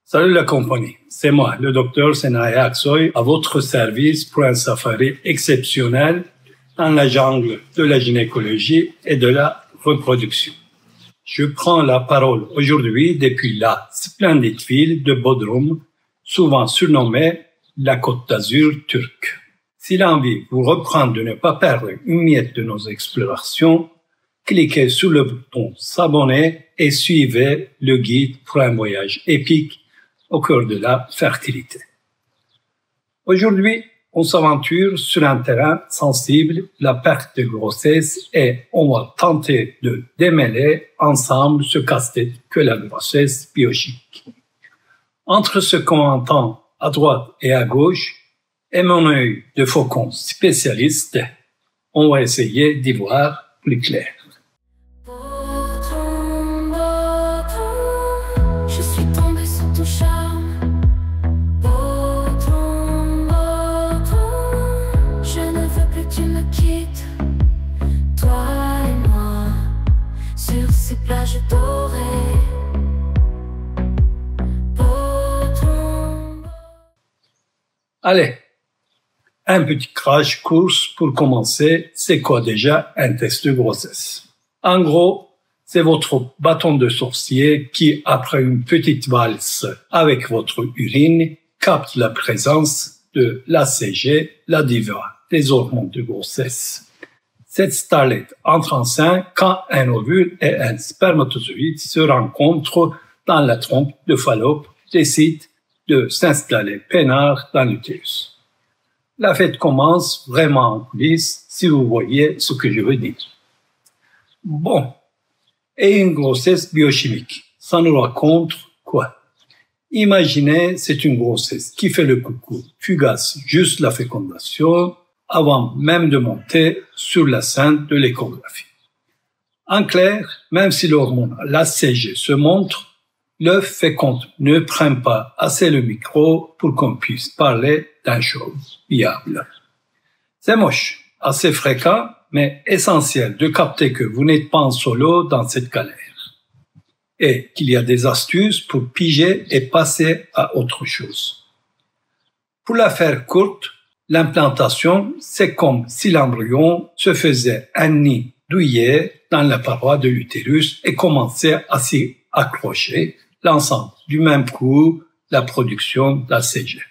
Salut la compagnie, c'est moi, le docteur Senaye Aksoy, à votre service pour un safari exceptionnel dans la jungle de la gynécologie et de la reproduction. Je prends la parole aujourd'hui depuis la splendide ville de Bodrum, souvent surnommée la Côte d'Azur turque. Si l'envie vous reprend de ne pas perdre une miette de nos explorations, cliquez sur le bouton s'abonner et suivez le guide pour un voyage épique au cœur de la fertilité. Aujourd'hui, on s'aventure sur un terrain sensible, la perte de grossesse, et on va tenter de démêler ensemble ce casse-tête que la grossesse biochimique. Entre ce qu'on entend à droite et à gauche et mon œil de faucon spécialiste, on va essayer d'y voir plus clair. Plage dorée. Allez, un petit crash course pour commencer. C'est quoi déjà un test de grossesse? En gros, c'est votre bâton de sorcier qui, après une petite valse avec votre urine, capte la présence de l'ACG, la diva, des hormones de grossesse. Cette starlette entre enceinte quand un ovule et un spermatozoïde se rencontrent dans la trompe de Fallope, décide de s'installer peinard dans l'utérus. La fête commence vraiment en coulisses, si vous voyez ce que je veux dire. Bon, et une grossesse biochimique, ça nous raconte quoi? Imaginez, c'est une grossesse qui fait le coucou, fugace, juste la fécondation, avant même de monter sur la scène de l'échographie. En clair, même si l'hormone l'ACG se montre, l'œuf féconde ne prend pas assez le micro pour qu'on puisse parler d'une chose viable. C'est moche, assez fréquent, mais essentiel de capter que vous n'êtes pas en solo dans cette galère et qu'il y a des astuces pour piger et passer à autre chose. Pour la faire courte, l'implantation, c'est comme si l'embryon se faisait un nid douillet dans la paroi de l'utérus et commençait à s'y accrocher, l'ensemble du même coup, la production d'ACG.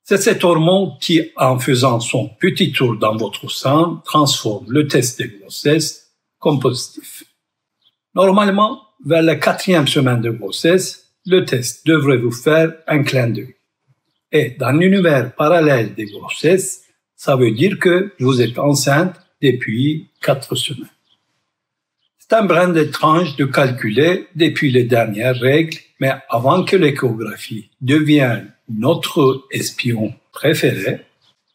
C'est cette hormone qui, en faisant son petit tour dans votre sang, transforme le test de grossesse comme positif. Normalement, vers la 4e semaine de grossesse, le test devrait vous faire un clin d'œil. Et dans l'univers parallèle des grossesses, ça veut dire que vous êtes enceinte depuis 4 semaines. C'est un brin étrange de calculer depuis les dernières règles, mais avant que l'échographie devienne notre espion préféré,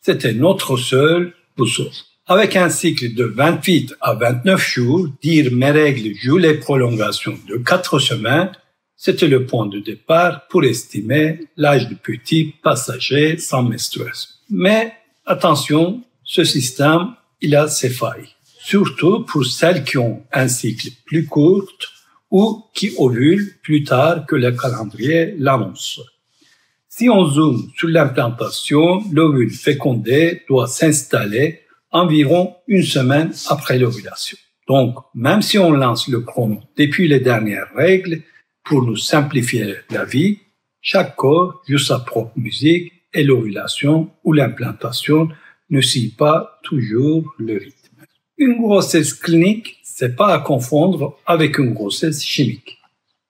c'était notre seul boussole. Avec un cycle de 28 à 29 jours, dire mes règles jouent les prolongations de 4 semaines, c'était le point de départ pour estimer l'âge du petit passager sans menstruation. Mais attention, ce système, il a ses failles. Surtout pour celles qui ont un cycle plus court ou qui ovulent plus tard que le calendrier l'annonce. Si on zoome sur l'implantation, l'ovule fécondé doit s'installer environ 1 semaine après l'ovulation. Donc, même si on lance le chrono depuis les dernières règles, pour nous simplifier la vie, chaque corps joue sa propre musique et l'ovulation ou l'implantation ne suit pas toujours le rythme. Une grossesse clinique, c'est pas à confondre avec une grossesse chimique.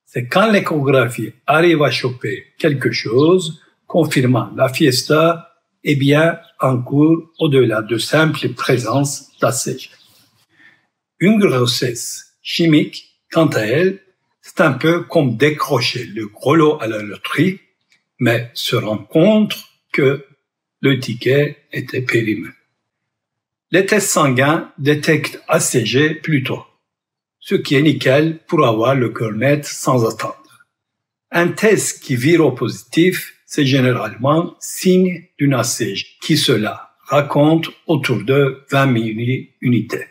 C'est quand l'échographie arrive à choper quelque chose, confirmant la fiesta, et bien en cours au-delà de simple présence d'ACG. Une grossesse chimique, quant à elle, c'est un peu comme décrocher le gros lot à la loterie, mais se rendre compte que le ticket était périmé. Les tests sanguins détectent ACG plus tôt, ce qui est nickel pour avoir le cœur net sans attendre. Un test qui vire au positif, c'est généralement signe d'une ACG qui cela raconte autour de 20 000 unités.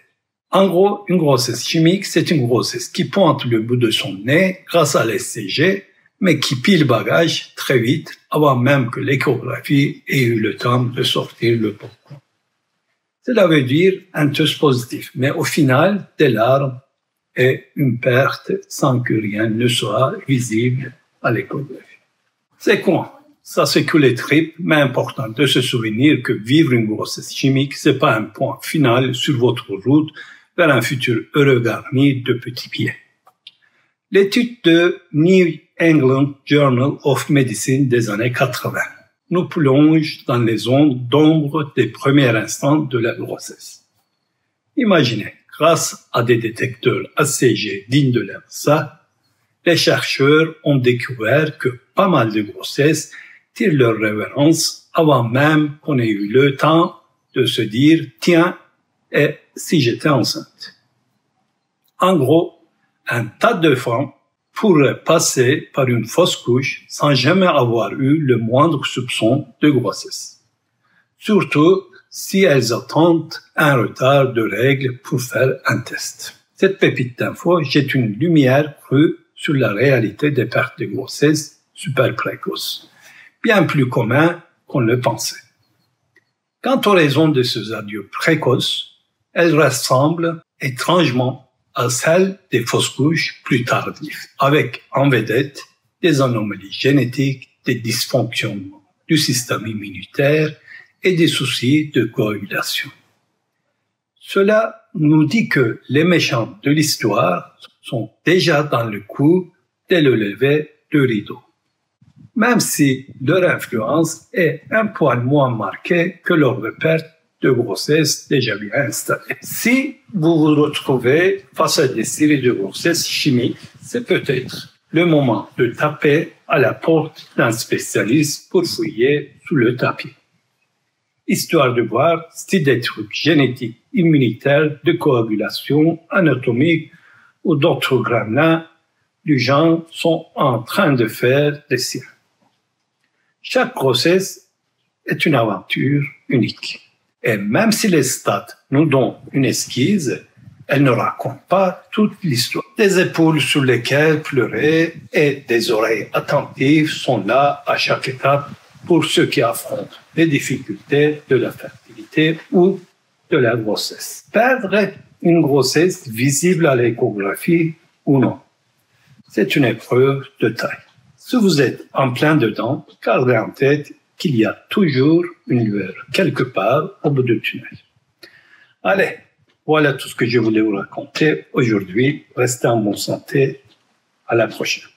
En gros, une grossesse chimique, c'est une grossesse qui pointe le bout de son nez grâce à l'ACG, mais qui plie le bagage très vite avant même que l'échographie ait eu le temps de sortir le pourquoi. Cela veut dire un test positif, mais au final, des larmes et une perte sans que rien ne soit visible à l'échographie. C'est quoi? Ça secoue les tripes, mais important de se souvenir que vivre une grossesse chimique, c'est pas un point final sur votre route vers un futur heureux garni de petits pieds. L'étude de New England Journal of Medicine des années 80 nous plonge dans les ondes d'ombre des premiers instants de la grossesse. Imaginez, grâce à des détecteurs ACG dignes de l'ENSA, les chercheurs ont découvert que pas mal de grossesses tirent leur révérence avant même qu'on ait eu le temps de se dire « Tiens, et si j'étais enceinte ?» En gros, un tas de femmes pourraient passer par une fausse couche sans jamais avoir eu le moindre soupçon de grossesse. Surtout si elles attendent un retard de règles pour faire un test. Cette pépite d'info jette une lumière crue sur la réalité des pertes de grossesse super précoces, bien plus commun qu'on le pensait. Quant aux raisons de ces adieux précoces, elles ressemblent étrangement à celles des fausses couches plus tardives, avec en vedette des anomalies génétiques, des dysfonctionnements du système immunitaire et des soucis de coagulation. Cela nous dit que les méchants de l'histoire sont déjà dans le coup dès le lever du rideau, même si leur influence est un poil moins marquée que leur repère de grossesse déjà bien installée. Si vous vous retrouvez face à des séries de grossesses chimiques, c'est peut-être le moment de taper à la porte d'un spécialiste pour fouiller sous le tapis, histoire de voir si des trucs génétiques, immunitaires, de coagulation, anatomique ou d'autres gremlins du genre sont en train de faire des siens. Chaque grossesse est une aventure unique. Et même si les stats nous donnent une esquisse, elles ne racontent pas toute l'histoire. Des épaules sur lesquelles pleurer et des oreilles attentives sont là à chaque étape pour ceux qui affrontent les difficultés de la fertilité ou de la grossesse. Perdre une grossesse visible à l'échographie ou non, c'est une épreuve de taille. Si vous êtes en plein dedans, gardez en tête qu'il y a toujours une lueur quelque part au bout du tunnel. Allez, voilà tout ce que je voulais vous raconter aujourd'hui. Restez en bonne santé. À la prochaine.